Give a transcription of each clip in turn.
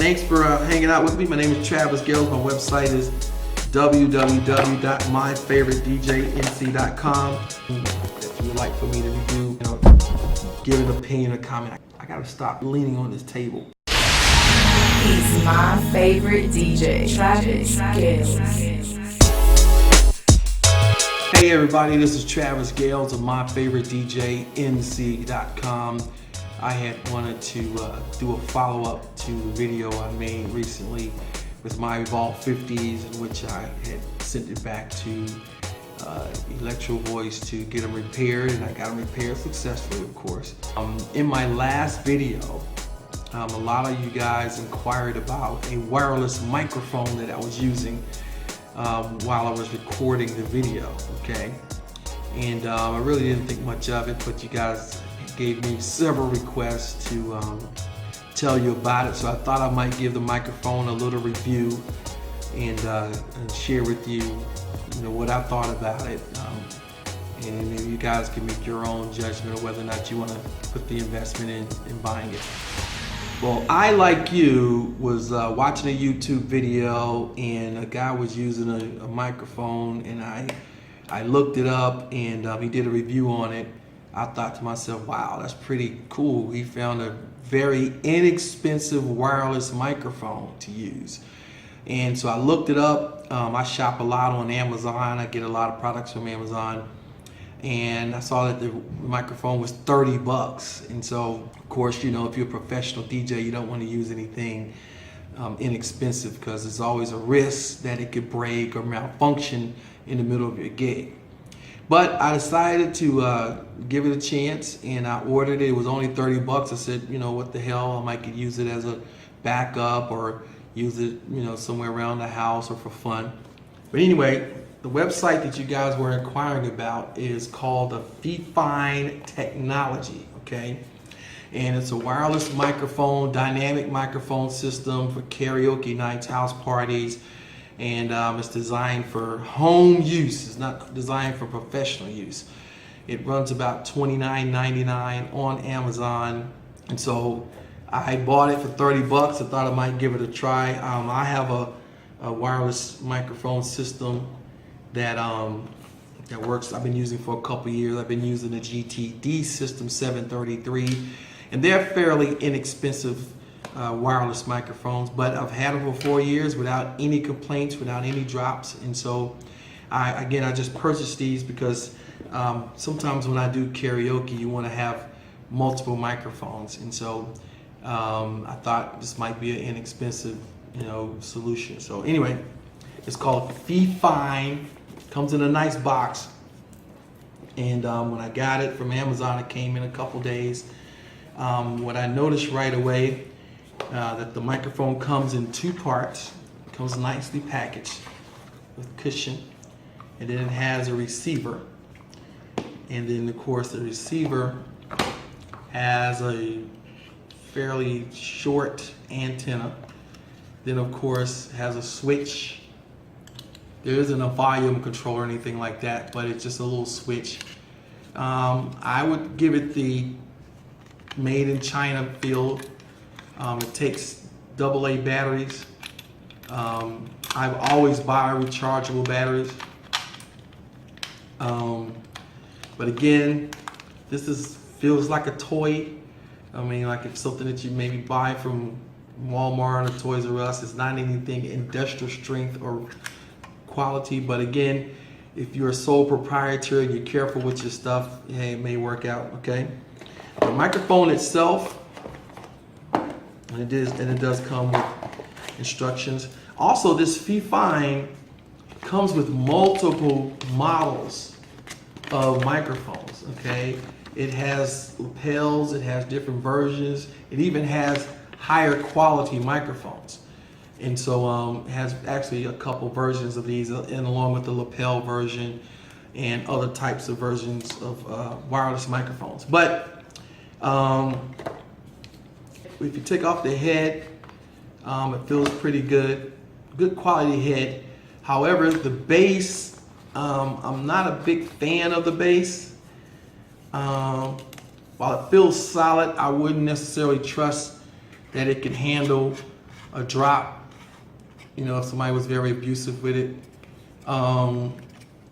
Thanks for hanging out with me. My name is Travis Gales. My website is www.myfavoritedjnc.com. If you would like for me to review, give an opinion or comment. I gotta stop leaning on this table. He's my favorite DJ, Travis Gales. Hey everybody, this is Travis Gales of myfavoritedjnc.com. I had wanted to do a follow-up to a video I made recently with my Evolve 50s, in which I had sent it back to Electro Voice to get them repaired, and I got them repaired successfully, of course. In my last video, a lot of you guys inquired about a wireless microphone that I was using while I was recording the video, okay? And I really didn't think much of it, but you guys gave me several requests to tell you about it, so I thought I might give the microphone a little review and share with you, what I thought about it, and maybe you guys can make your own judgment of whether or not you want to put the investment in buying it. Well, I, like you, was watching a YouTube video and a guy was using a microphone, and I looked it up and he did a review on it. I thought to myself, wow, that's pretty cool. He found a very inexpensive wireless microphone to use. And so I looked it up. I shop a lot on Amazon. I get a lot of products from Amazon. And I saw that the microphone was 30 bucks. And so, of course, if you're a professional DJ, you don't want to use anything inexpensive, because there's always a risk that it could break or malfunction in the middle of your gig. But I decided to give it a chance, and I ordered it. It was only 30 bucks. I said, what the hell? I might could use it as a backup or use it, somewhere around the house or for fun. But anyway, the website that you guys were inquiring about is called the Fifine Technology, okay? And it's a wireless microphone, dynamic microphone system for karaoke nights, house parties, and it's designed for home use. It's not designed for professional use. It runs about $29.99 on Amazon, and so I bought it for 30 bucks. I thought I might give it a try. I have a wireless microphone system that works. I've been using for a couple years. I've been using the GTD System 733, and they're fairly inexpensive wireless microphones, but I've had them for 4 years without any complaints, without any drops. And so I just purchased these because sometimes when I do karaoke, you want to have multiple microphones, and so I thought this might be an inexpensive solution. So anyway, it's called Fifine. Comes in a nice box, and when I got it from Amazon, it came in a couple days. What I noticed right away, that the microphone comes in two parts. It comes nicely packaged with cushion, and then it has a receiver, and then of course the receiver has a fairly short antenna. Then of course has a switch. There isn't a volume control or anything like that, but it's just a little switch. I would give it the made in China feel. It takes AA batteries. I've always buy rechargeable batteries. But again, this feels like a toy. I mean, like it's something that you maybe buy from Walmart or Toys R Us. It's not anything industrial strength or quality, but again, if you're a sole proprietor and you're careful with your stuff, hey, it may work out, okay? The microphone itself, and it does come with instructions. Also, this Fifine comes with multiple models of microphones, okay? It has lapels, it has different versions, it even has higher quality microphones. And so it has actually a couple versions of these, and along with the lapel version and other types of versions of wireless microphones. But if you take off the head, it feels pretty good. Good quality head. However, the bass, I'm not a big fan of the bass. While it feels solid, I wouldn't necessarily trust that it can handle a drop, you know, if somebody was very abusive with it.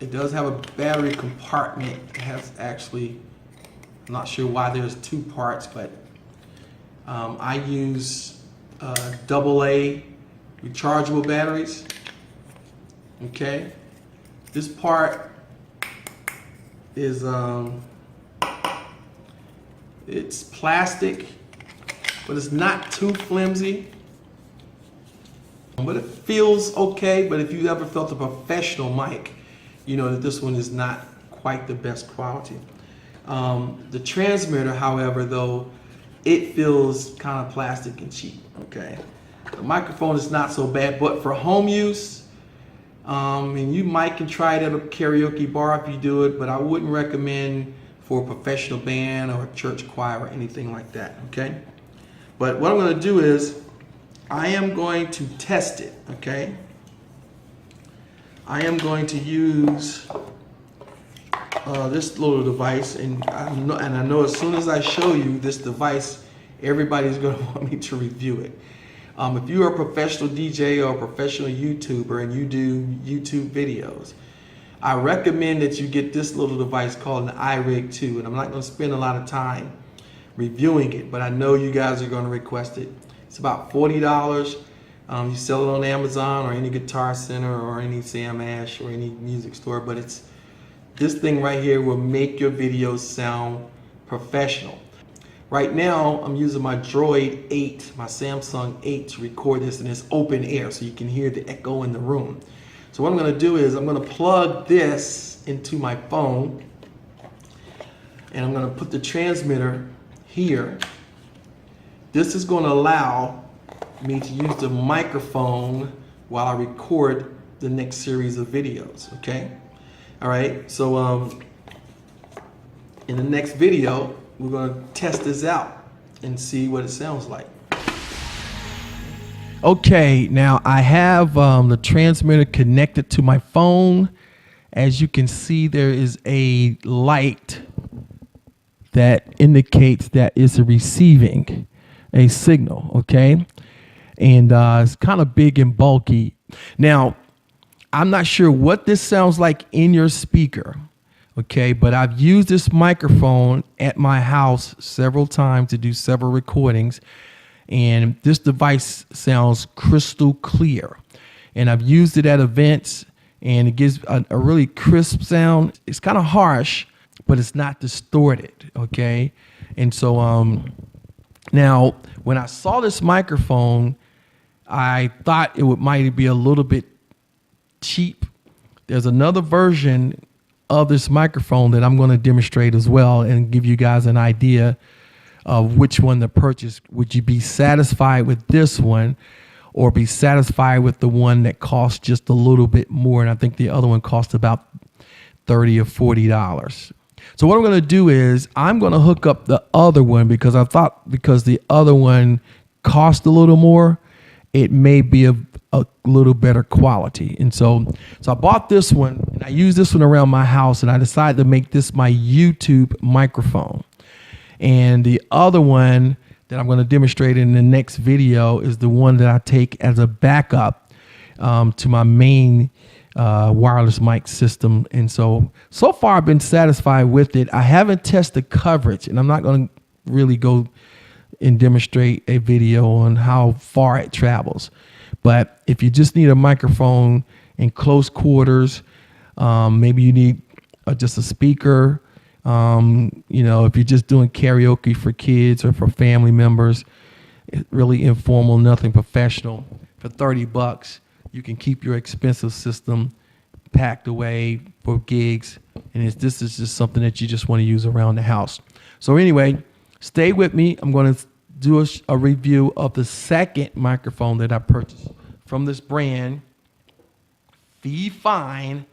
It does have a battery compartment. It has actually, I'm not sure why there's two parts, but I use AA rechargeable batteries. Okay, this part is it's plastic, but it's not too flimsy. But it feels okay. But if you ever felt a professional mic, you know that this one is not quite the best quality. The transmitter, however, though, it feels kind of plastic and cheap. Okay, the microphone is not so bad, but for home use, and you might can try it at a karaoke bar if you do it, but I wouldn't recommend for a professional band or a church choir or anything like that. Okay, but what I'm going to do is I am going to test it. Okay, I am going to use this little device, and I know as soon as I show you this device, everybody's going to want me to review it. If you're a professional DJ or a professional YouTuber and you do YouTube videos, I recommend that you get this little device called an iRig 2, and I'm not going to spend a lot of time reviewing it, but I know you guys are going to request it. It's about $40. You sell it on Amazon or any Guitar Center or any Sam Ash or any music store, but this thing right here will make your videos sound professional. Right now, I'm using my Droid 8, my Samsung 8 to record this, and it's open air, so you can hear the echo in the room. So what I'm gonna do is I'm gonna plug this into my phone, and I'm gonna put the transmitter here. This is gonna allow me to use the microphone while I record the next series of videos, okay? All right, so in the next video, we're going to test this out and see what it sounds like. Okay, now I have the transmitter connected to my phone. As you can see, there is a light that indicates that it's receiving a signal, okay? And it's kind of big and bulky. Now, I'm not sure what this sounds like in your speaker, okay, but I've used this microphone at my house several times to do several recordings, and this device sounds crystal clear. And I've used it at events, and it gives a really crisp sound. It's kind of harsh, but it's not distorted, okay? And so now, when I saw this microphone, I thought it might be a little bit cheap. There's another version of this microphone that I'm going to demonstrate as well and give you guys an idea of which one to purchase. Would you be satisfied with this one or be satisfied with the one that costs just a little bit more? And I think the other one costs about $30 or $40. So what I'm going to do is I'm going to hook up the other one because I thought because the other one cost a little more, it may be a little better quality. And so I bought this one, and I use this one around my house, and I decided to make this my YouTube microphone. And the other one that I'm going to demonstrate in the next video is the one that I take as a backup to my main wireless mic system. And so far I've been satisfied with it. I haven't tested coverage, and I'm not going to really go and demonstrate a video on how far it travels. But if you just need a microphone in close quarters, maybe you need just a speaker, you know, if you're just doing karaoke for kids or for family members, really informal, nothing professional, for $30, you can keep your expensive system packed away for gigs. And this is just something that you just want to use around the house. So anyway, stay with me. I'm going to do a review of the second microphone that I purchased from this brand, Fifine,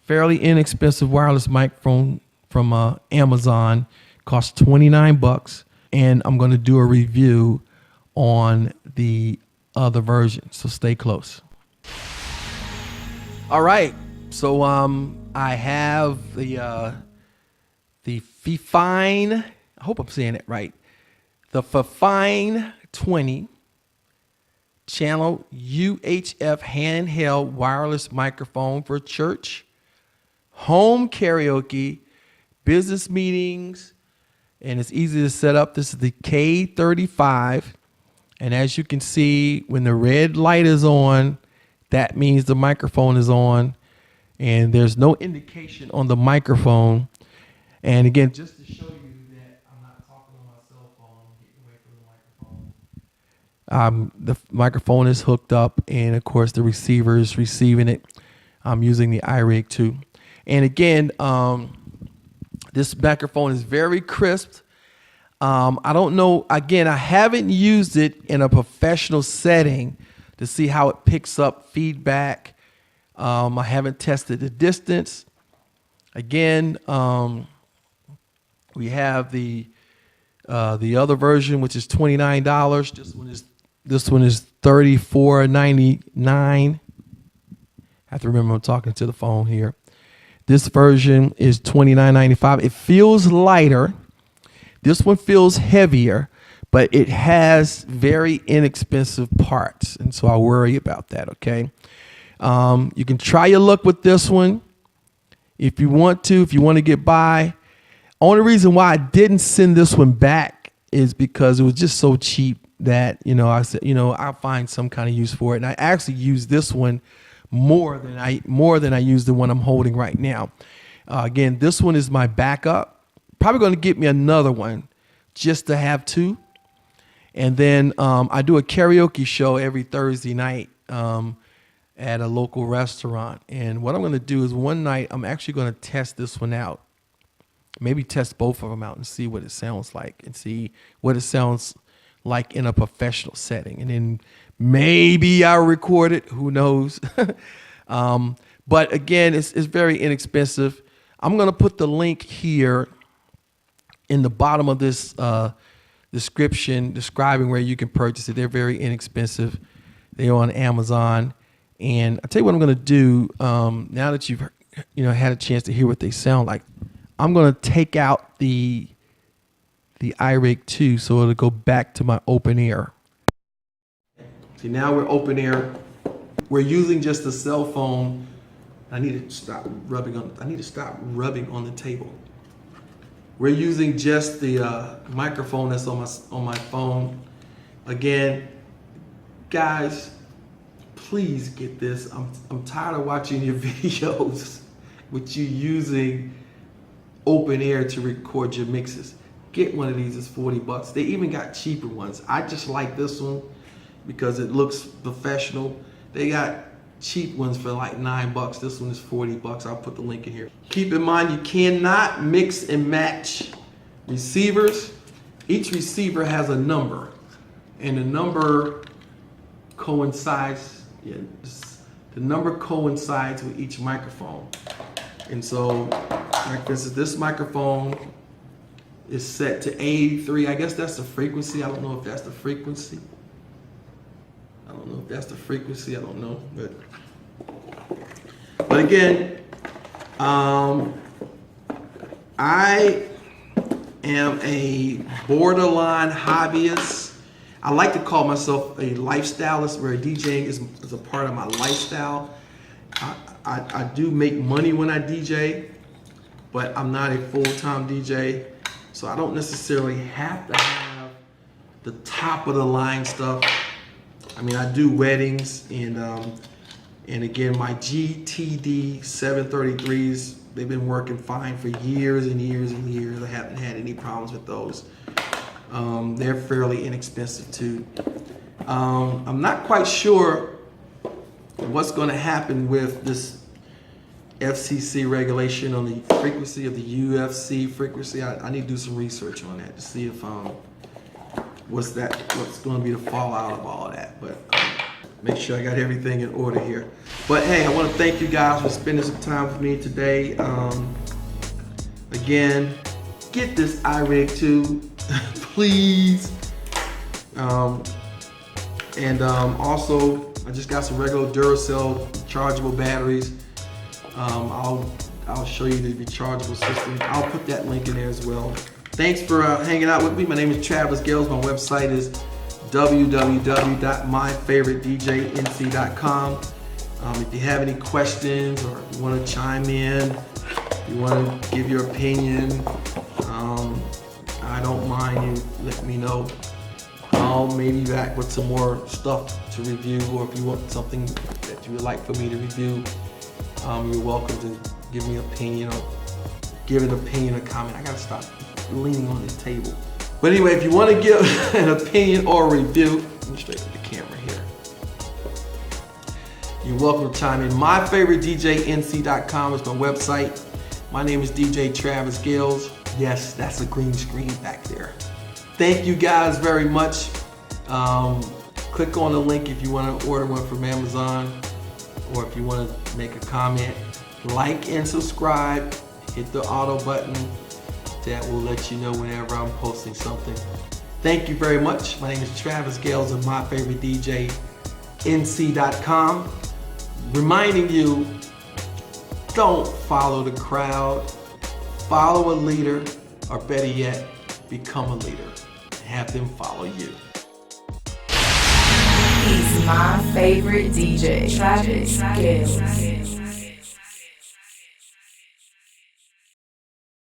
fairly inexpensive wireless microphone from Amazon, cost $29, and I'm going to do a review on the other version. So stay close. All right, so I have the Fifine. I hope I'm saying it right. The Fifine 20 channel UHF handheld wireless microphone for church, home karaoke, business meetings, and it's easy to set up. This is the K035. And as you can see, when the red light is on, that means the microphone is on. And there's no indication on the microphone. And again, just to show you that I'm not talking on my cell phone, getting away from the microphone. The microphone is hooked up, and of course the receiver is receiving it. I'm using the iRig too. And again, this microphone is very crisp. I don't know, again, I haven't used it in a professional setting to see how it picks up feedback. I haven't tested the distance. Again, we have the other version, which is $29. This one is $34.99. I have to remember I'm talking to the phone here. This version is $29.95. It feels lighter. This one feels heavier, but it has very inexpensive parts, and so I worry about that, okay? You can try your luck with this one if you want to get by. Only reason why I didn't send this one back is because it was just so cheap that, I said, I'll find some kind of use for it. And I actually use this one more than I use the one I'm holding right now. Again, this one is my backup. Probably going to get me another one just to have two. And then I do a karaoke show every Thursday night at a local restaurant. And what I'm going to do is one night I'm actually going to test this one out. Maybe test both of them out and see what it sounds like and see what it sounds like in a professional setting. And then maybe I'll record it. Who knows? But again, it's very inexpensive. I'm going to put the link here in the bottom of this description describing where you can purchase it. They're very inexpensive. They're on Amazon. And I'll tell you what I'm going to do now that you've had a chance to hear what they sound like. I'm going to take out the iRig 2 so it'll go back to my open ear. See, now we're open ear. We're using just the cell phone. I need to stop rubbing on the table. We're using just the microphone that's on my phone. Again, guys, please get this. I'm tired of watching your videos with you using open air to record your mixes. Get one of these, it's 40 bucks. They even got cheaper ones. I just like this one because it looks professional. They got cheap ones for like $9. This one is 40 bucks. I'll put the link in here. Keep in mind, you cannot mix and match receivers. Each receiver has a number, and the number coincides. The number coincides with each microphone. And so, like this is this microphone is set to 83. I guess that's the frequency. I don't know if that's the frequency. I don't know. But again, I am a borderline hobbyist. I like to call myself a lifestylist, where DJing is a part of my lifestyle. I do make money when I DJ, but I'm not a full-time DJ, so I don't necessarily have to have the top of the line stuff. I mean, I do weddings, and again, my GTD 733s, they've been working fine for years and years and years. I haven't had any problems with those. They're fairly inexpensive too. I'm not quite sure what's going to happen with this FCC regulation on the frequency of the UFC frequency. I need to do some research on that to see if what's going to be the fallout of all of that. But make sure I got everything in order here. But hey, I want to thank you guys for spending some time with me today. Again, get this iRig 2, please. Also, I just got some regular Duracell chargeable batteries. I'll show you the rechargeable system. I'll put that link in there as well. Thanks for hanging out with me. My name is Travis Gales. My website is www.myfavoritedjnc.com. If you have any questions or if you want to chime in, if you want to give your opinion, I don't mind you let me know. I'll maybe back with some more stuff to review, or if you want something that you would like for me to review, you're welcome to give me an opinion or give an opinion or comment. I gotta stop leaning on this table. But anyway, if you want to give an opinion or a review, let me straighten the camera here. You're welcome to chime in. MyFavoriteDJNC.com is my website. My name is DJ Travis Gales. Yes, that's a green screen back there. Thank you guys very much. Click on the link if you want to order one from Amazon, or if you want to make a comment. Like and subscribe. Hit the auto button. That will let you know whenever I'm posting something. Thank you very much. My name is Travis Gales of MyFavoriteDJNC.com. Reminding you, don't follow the crowd. Follow a leader, or better yet, become a leader. Have them follow you. He's my favorite DJ, Travis Gales.